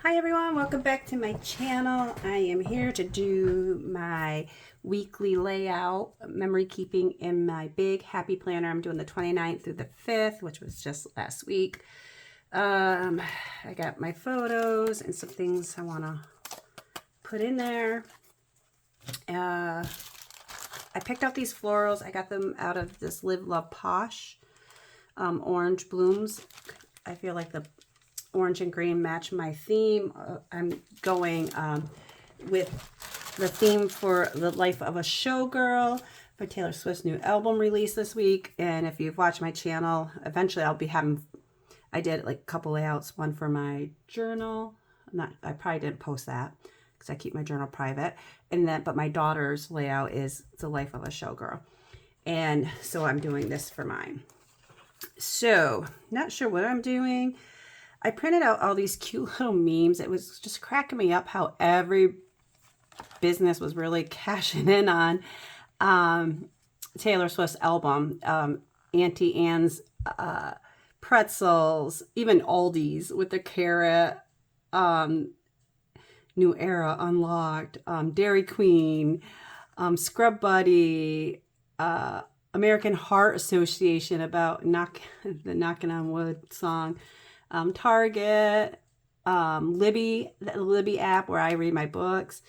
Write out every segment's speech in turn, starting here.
Hi everyone, welcome back to my channel. I am here to do my weekly layout, memory keeping in my big happy planner. I'm doing the 29th through the 5th, which was just last week. I got my photos and some things I want to put in there. I picked out these florals. I got them out of this Live Love Posh orange blooms. I feel like the orange and green match my theme. I'm going with the theme for The Life of a Showgirl for Taylor Swift's new album release this week. And if you've watched my channel, eventually I'll be having, I did like a couple layouts, one for my journal. I probably didn't post that because I keep my journal private. And then, but my daughter's layout is The Life of a Showgirl. And so I'm doing this for mine. So, not sure what I'm doing. I printed out all these cute little memes. It was just cracking me up how every business was really cashing in on Taylor Swift's album. Auntie Anne's pretzels, even Aldi's with the carrot, New Era Unlocked, Dairy Queen, Scrub Buddy, American Heart Association about the Knocking on Wood song. Target, Libby, the Libby app where I read my books,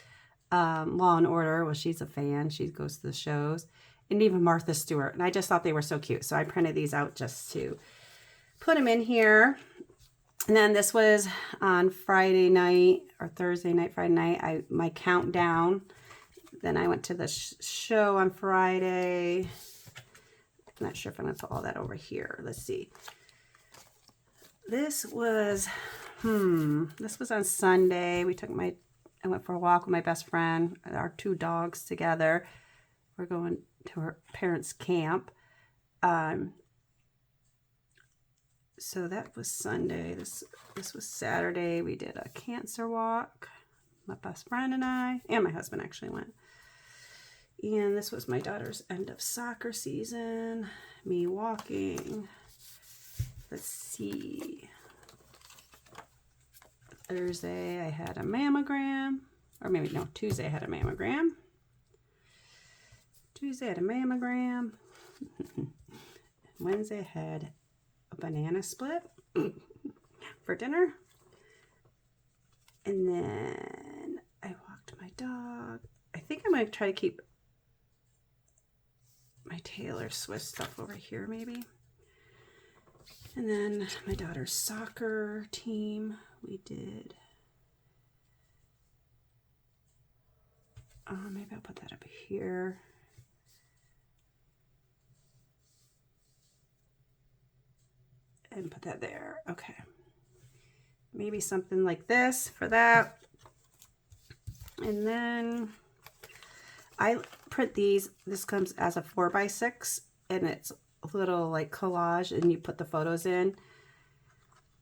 Law and Order. Well, she's a fan. She goes to the shows. And even Martha Stewart. And I just thought they were so cute. So I printed these out just to put them in here. And then this was on Friday night or Thursday night, Friday night, my countdown. Then I went to the show on Friday. I'm not sure if I'm going to put all that over here. Let's see. This was on Sunday. I went for a walk with my best friend, our two dogs together. We're going to her parents' camp. So that was Sunday. This was Saturday. We did a cancer walk. My best friend and I, and my husband actually went. And this was my daughter's end of soccer season. Me walking. Let's see. Thursday I had a mammogram. Or maybe, no, Tuesday I had a mammogram. Wednesday I had a banana split for dinner. And then I walked my dog. I think I'm going to try to keep my Taylor Swift stuff over here maybe. And then my daughter's soccer team, we did, maybe I'll put that up here. And put that there, okay. Maybe something like this for that. And then I print these, this comes as a 4x6 and it's little like collage and you put the photos in.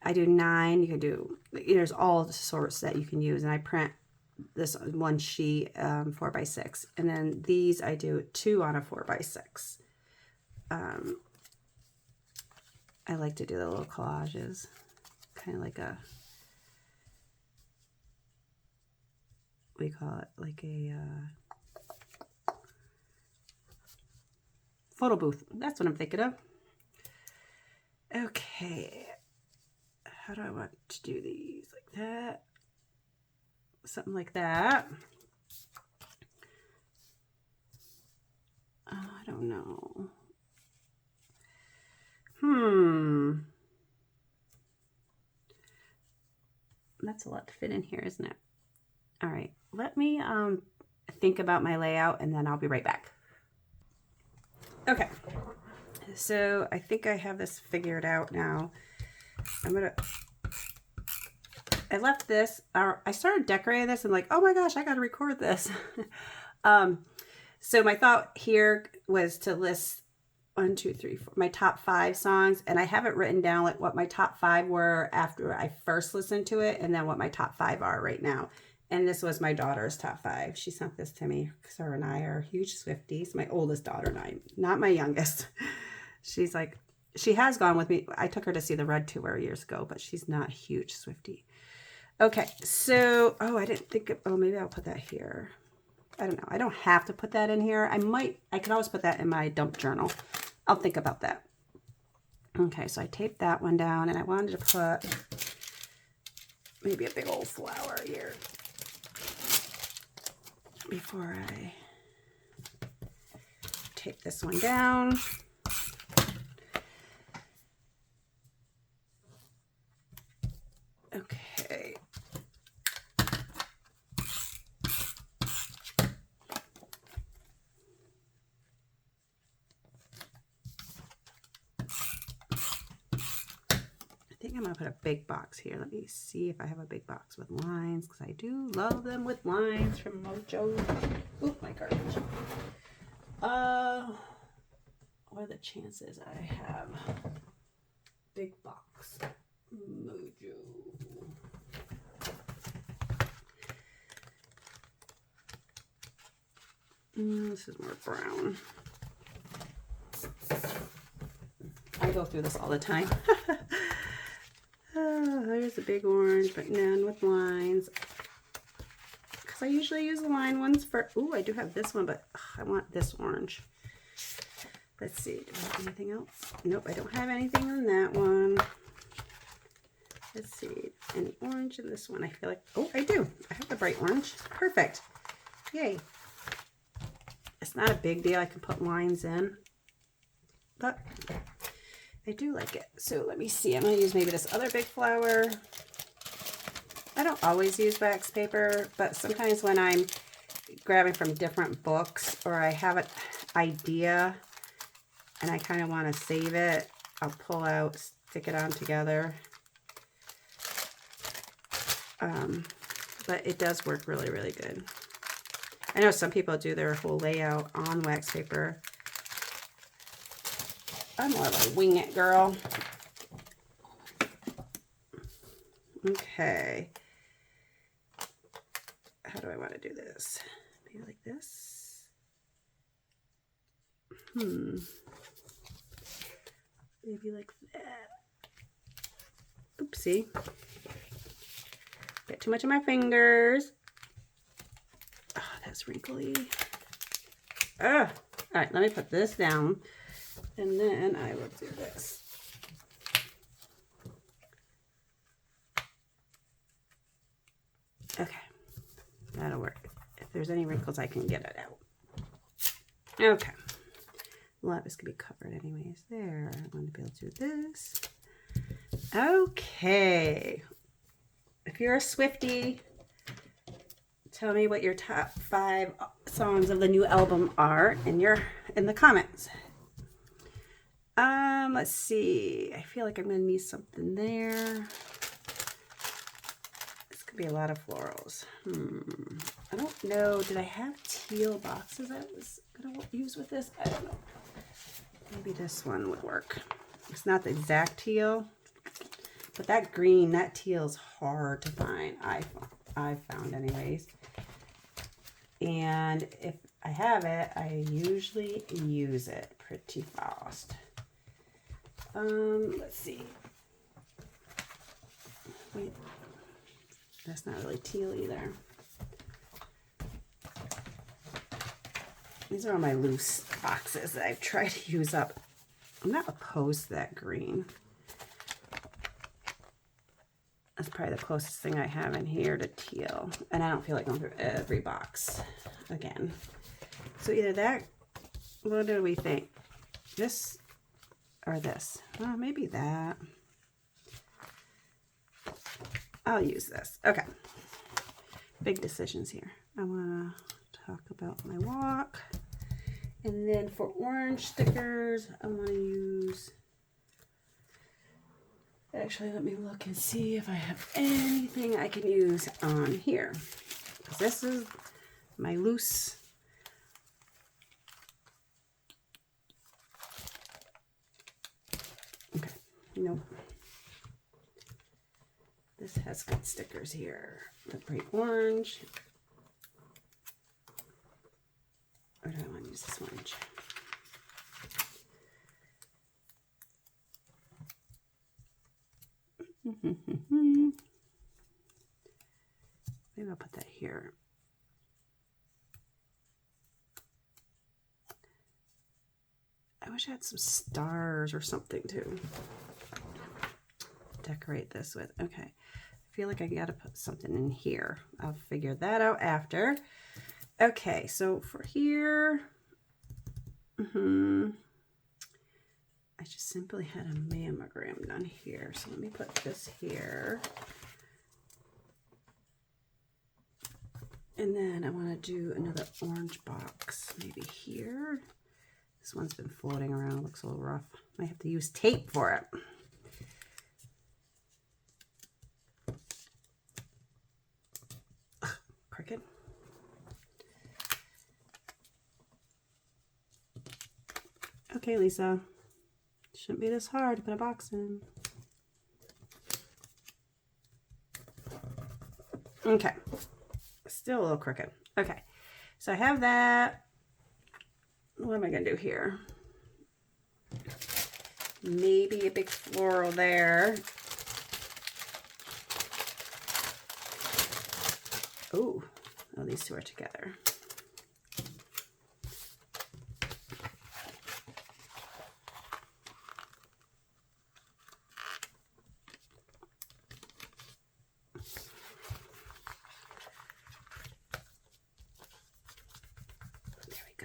I do 9. You can do, there's all sorts that you can use, and I print this one sheet 4x6, and then these I do 2 on a 4x6. I like to do the little collages, kind of like a, we call it like a photo booth. That's what I'm thinking of. Okay. How do I want to do these? Like that. Something like that. I don't know. That's a lot to fit in here, isn't it? All right. Let me think about my layout and then I'll be right back. Okay, so I think I have this figured out now. I left this, I started decorating this and like, oh my gosh, I got to record this. So my thought here was to list 1, 2, 3, 4, my top 5 songs. And I haven't written down like what my top 5 were after I first listened to it, and then what my top 5 are right now. And this was my daughter's top 5. She sent this to me because her and I are huge Swifties. My oldest daughter and I, not my youngest. She's like, she has gone with me. I took her to see the Red Tour years ago, but she's not a huge Swiftie. Okay, so, oh, I didn't think of, oh, maybe I'll put that here. I don't know. I don't have to put that in here. I could always put that in my dump journal. I'll think about that. Okay, so I taped that one down, and I wanted to put maybe a big old flower here before I tape this one down. Okay. I think I'm gonna put a big box here. Let me see if I have a big box with lines, because I do love them with lines from Mojo. Oop, my garbage. What are the chances I have big box Mojo? This is more brown. I go through this all the time. There's a big orange, but none with lines. Because I usually use the line ones for, ooh, I do have this one, but I want this orange. Let's see, do I have anything else? Nope, I don't have anything on that one. Let's see, any orange in this one? I feel like, oh, I do. I have the bright orange. Perfect. Yay. It's not a big deal. I can put lines in, but I do like it. So let me see. I'm going to use maybe this other big flower. I don't always use wax paper, but sometimes when I'm grabbing from different books or I have an idea and I kind of want to save it, I'll pull out, stick it on together. But it does work really, really good. I know some people do their whole layout on wax paper. I'm more of a wing it girl. Okay. How do I want to do this? Maybe like this. Maybe like that. Oopsie. Get too much on my fingers. Oh, that's wrinkly. All right, let me put this down. And then I will do this. Okay, that'll work. If there's any wrinkles, I can get it out. Okay. Well, this could be covered anyways. There, I want to be able to do this. Okay. If you're a Swiftie, tell me what your top 5 songs of the new album are in the comments. Let's see. I feel like I'm going to need something there. This could be a lot of florals. I don't know. Did I have teal boxes I was going to use with this? I don't know. Maybe this one would work. It's not the exact teal, but that green, that teal is hard to find. I found anyways. And if I have it, I usually use it pretty fast. Let's see. Wait, that's not really teal either. These are all my loose boxes that I've tried to use up. I'm not opposed to that green. That's probably the closest thing I have in here to teal. And I don't feel like going through every box again. So either that, what do we think? This or this? Well, maybe that. I'll use this. Okay. Big decisions here. I want to talk about my walk. And then for orange stickers, I want to use... Actually, let me look and see if I have anything I can use on here. This is my loose... Okay, nope. This has good stickers here. The bright orange. Or do I want to use this orange? Maybe I'll put that here. I wish I had some stars or something to decorate this with. Okay, I feel like I gotta put something in here. I'll figure that out after. Okay, so for here, I just simply had a mammogram done here. So let me put this here. And then I want to do another orange box, maybe here. This one's been floating around, looks a little rough. Might have to use tape for it. Ugh, crooked. Okay, Lisa. Shouldn't be this hard to put a box in. Okay. Still a little crooked. Okay. So I have that. What am I going to do here? Maybe a big floral there. Oh, these two are together.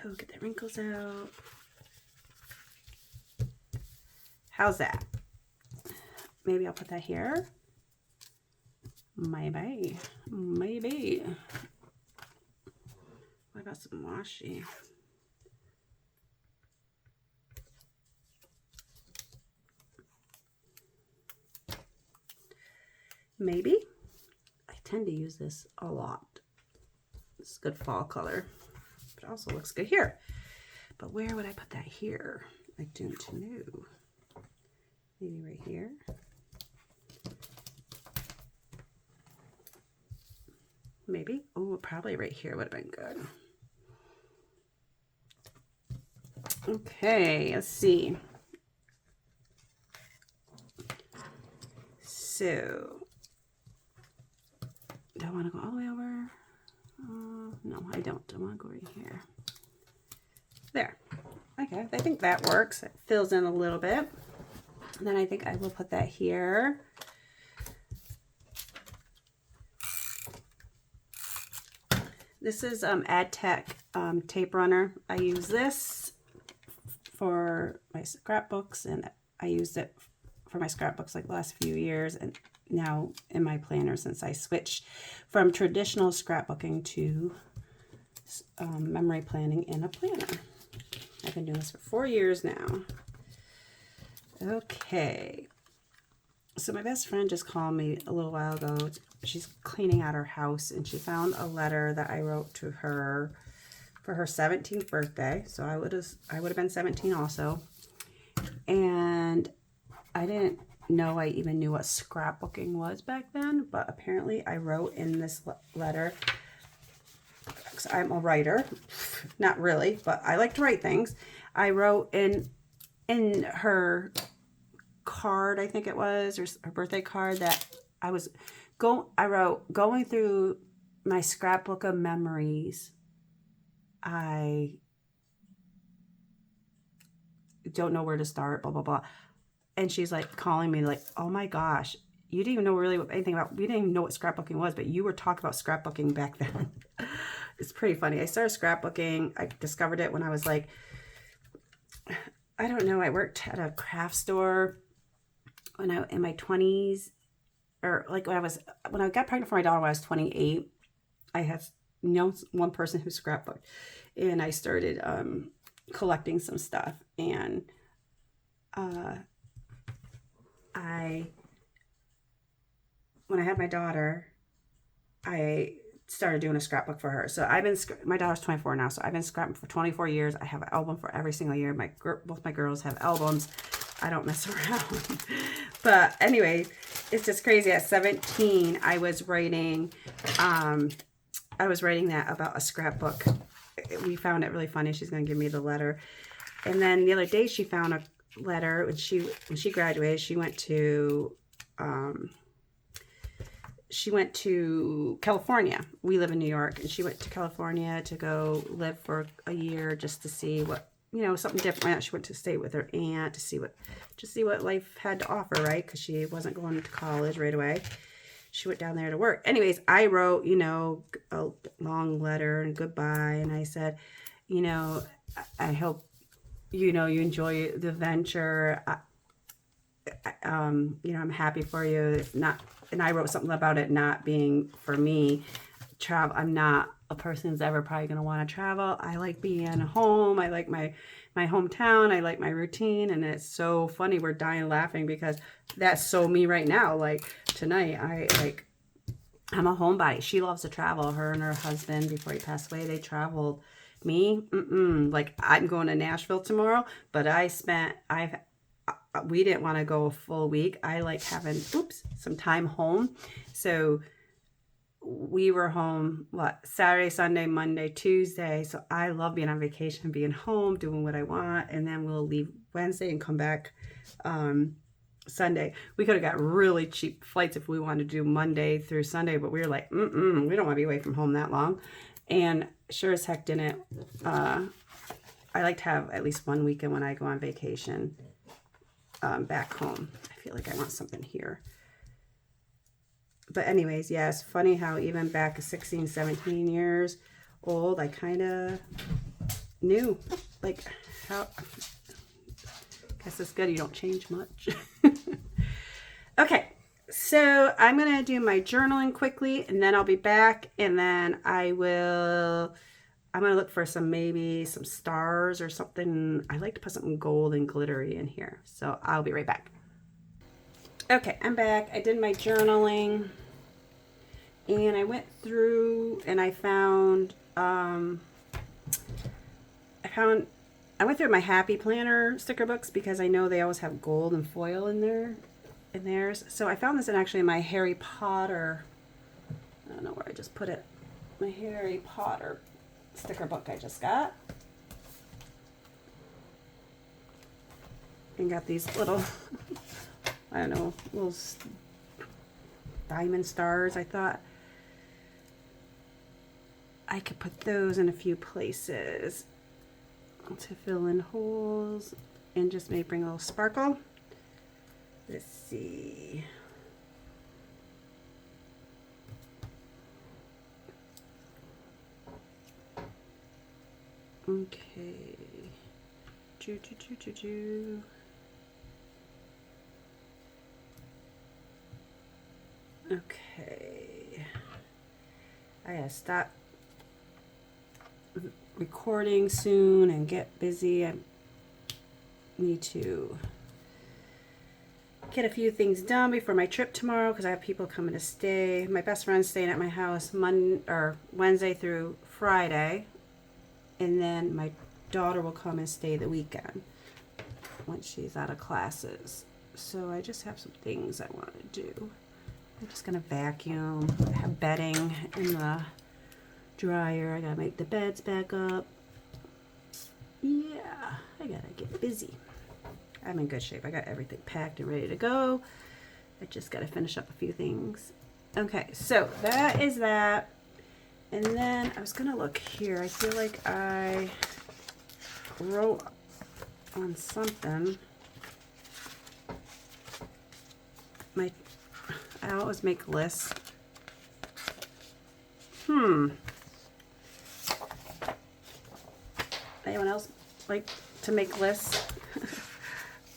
Go get the wrinkles out. How's that? Maybe I'll put that here. Maybe. What about some washi? Maybe. I tend to use this a lot. It's a good fall color. But it also looks good here. But where would I put that here? I don't know. Maybe right here. Maybe. Oh, probably right here would have been good. Okay, let's see. So, do I want to go all the way over? No, I don't. I want to go right here. There. Okay, I think that works. It fills in a little bit. And then I think I will put that here. This is AdTech tape runner. I use this for my scrapbooks, and I used it for my scrapbooks like the last few years, and now in my planner since I switched from traditional scrapbooking to memory planning in a planner. I've been doing this for 4 years now. Okay. So my best friend just called me a little while ago. She's cleaning out her house, and she found a letter that I wrote to her for her 17th birthday. So I would have been 17 also. And I didn't know I even knew what scrapbooking was back then, but apparently I wrote in this letter, because I'm a writer, not really, but I like to write things. I wrote in her card, I think it was, or her birthday card, that I wrote, going through my scrapbook of memories. I don't know where to start, blah, blah, blah. And she's like calling me like, oh my gosh, you didn't even know really anything about, we didn't even know what scrapbooking was, but you were talking about scrapbooking back then. It's pretty funny. I started scrapbooking. I discovered it when I was like, I don't know, I worked at a craft store when I in my 20s, or like when I got pregnant for my daughter when I was 28. I had one person who scrapbooked, and I started collecting some stuff, and when I had my daughter, I started doing a scrapbook for her. So my daughter's 24 now, so I've been scrapping for 24 years. I have an album for every single year. Both my girls have albums. I don't mess around. But anyway, it's just crazy. At 17, I was writing that about a scrapbook. We found it really funny. She's going to give me the letter. And then the other day she found a letter when she graduated. She went to she went to California. We live in New York, and she went to California to go live for a year just to see what, something different. She went to stay with her aunt to see what life had to offer, right? Because she wasn't going to college right away. She went down there to work. Anyways, I wrote, a long letter and goodbye, and I said, I hope, you enjoy the venture. I'm happy for you. It's not, and I wrote something about it not being for me. I'm not a person who's ever probably going to want to travel. I like being at home. I like my hometown. I like my routine. And it's so funny. We're dying laughing because that's so me right now. Like tonight, I'm a homebody. She loves to travel. Her and her husband, before he passed away, they traveled. Me, like I'm going to Nashville tomorrow, but we didn't want to go a full week. I like having, some time home. So we were home, Saturday, Sunday, Monday, Tuesday. So I love being on vacation, being home, doing what I want. And then we'll leave Wednesday and come back Sunday. We could have got really cheap flights if we wanted to do Monday through Sunday, but we were like, we don't want to be away from home that long. And sure as heck didn't. I like to have at least one weekend when I go on vacation back home. I feel like I want something here. But anyways, yeah, it's funny how even back at 16, 17 years old, I kind of knew, like, how, guess it's good you don't change much. Okay, so I'm going to do my journaling quickly, and then I'll be back, and then I'm going to look for maybe some stars or something. I like to put something gold and glittery in here, so I'll be right back. Okay, I'm back. I did my journaling, and I went through and I went through my Happy Planner sticker books because I know they always have gold and foil in theirs. So I found this in my Harry Potter, I don't know where I just put it, my Harry Potter sticker book I just got. And got these little, I don't know, little diamond stars. I thought I could put those in a few places to fill in holes and just maybe bring a little sparkle. Let's see. Okay. Okay. I gotta stop recording soon and get busy. I need to get a few things done before my trip tomorrow because I have people coming to stay. My best friend's staying at my house Wednesday through Friday, and then my daughter will come and stay the weekend when she's out of classes. So I just have some things I want to do. I'm just gonna vacuum. I have bedding in the dryer. I gotta make the beds back up. Yeah, I gotta get busy. I'm in good shape. I got everything packed and ready to go. I just gotta finish up a few things. Okay, so that is that. And then I was gonna look here. I feel like I wrote on something. I always make lists. Anyone else like to make lists?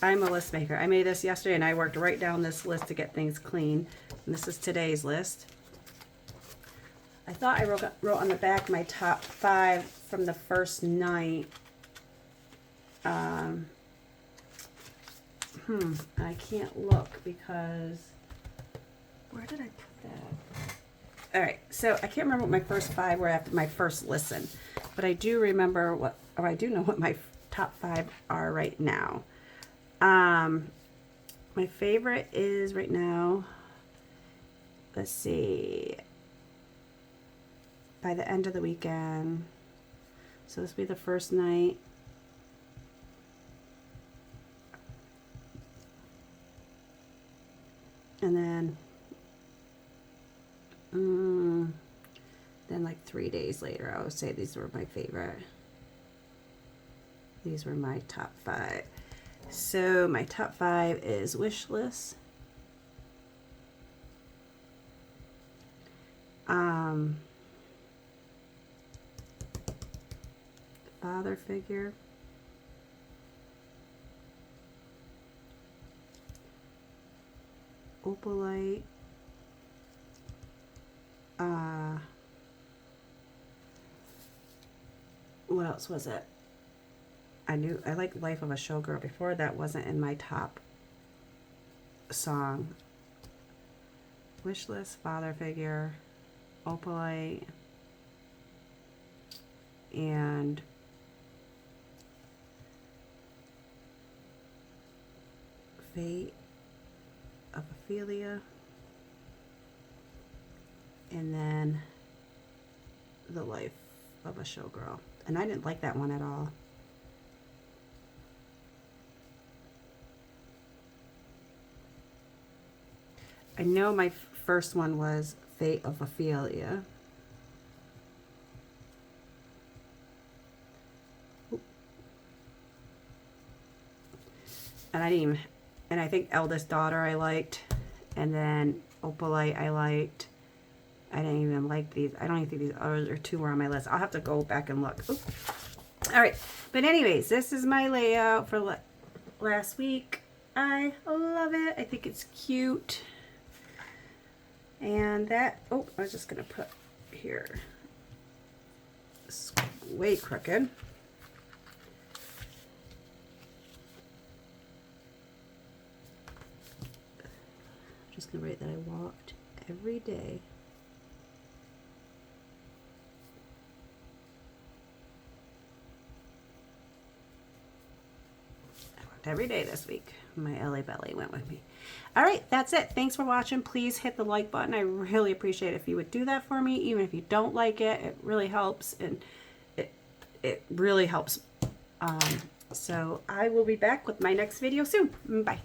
I'm a list maker. I made this yesterday and I worked right down this list to get things clean. And this is today's list. I thought I wrote on the back my top 5 from the first night. I can't look because where did I put that? All right, so I can't remember what my first 5 were after my first listen, but I do remember I do know what my top 5 are right now. My favorite is right now, let's see, by the end of the weekend. So this will be the first night. And then Then like 3 days later, I would say these were my favorite. These were my top 5. So my top 5 is Wish List, Father Figure, Opalite, what else was it? I liked Life of a Showgirl before. That wasn't in my top song. Wish List, Father Figure, Opalite, and Fate of Ophelia, and then The Life of a Showgirl. And I didn't like that one at all. I know my first one was Fate of Ophelia. And I didn't even, and I think Eldest Daughter I liked, and then Opalite I liked. I didn't even like these. I don't even think these other 2 were on my list. I'll have to go back and look. Oops. All right, but anyways, this is my layout for last week. I love it. I think it's cute. And that, oh, I was just gonna put here, it's way crooked. I'm just gonna write that I walked every day. I walked every day this week. My LA Belly went with me. All right, that's it. Thanks for watching. Please hit the like button. I really appreciate it if you would do that for me. Even if you don't like it, it really helps, and it really helps. So I will be back with my next video soon. Bye.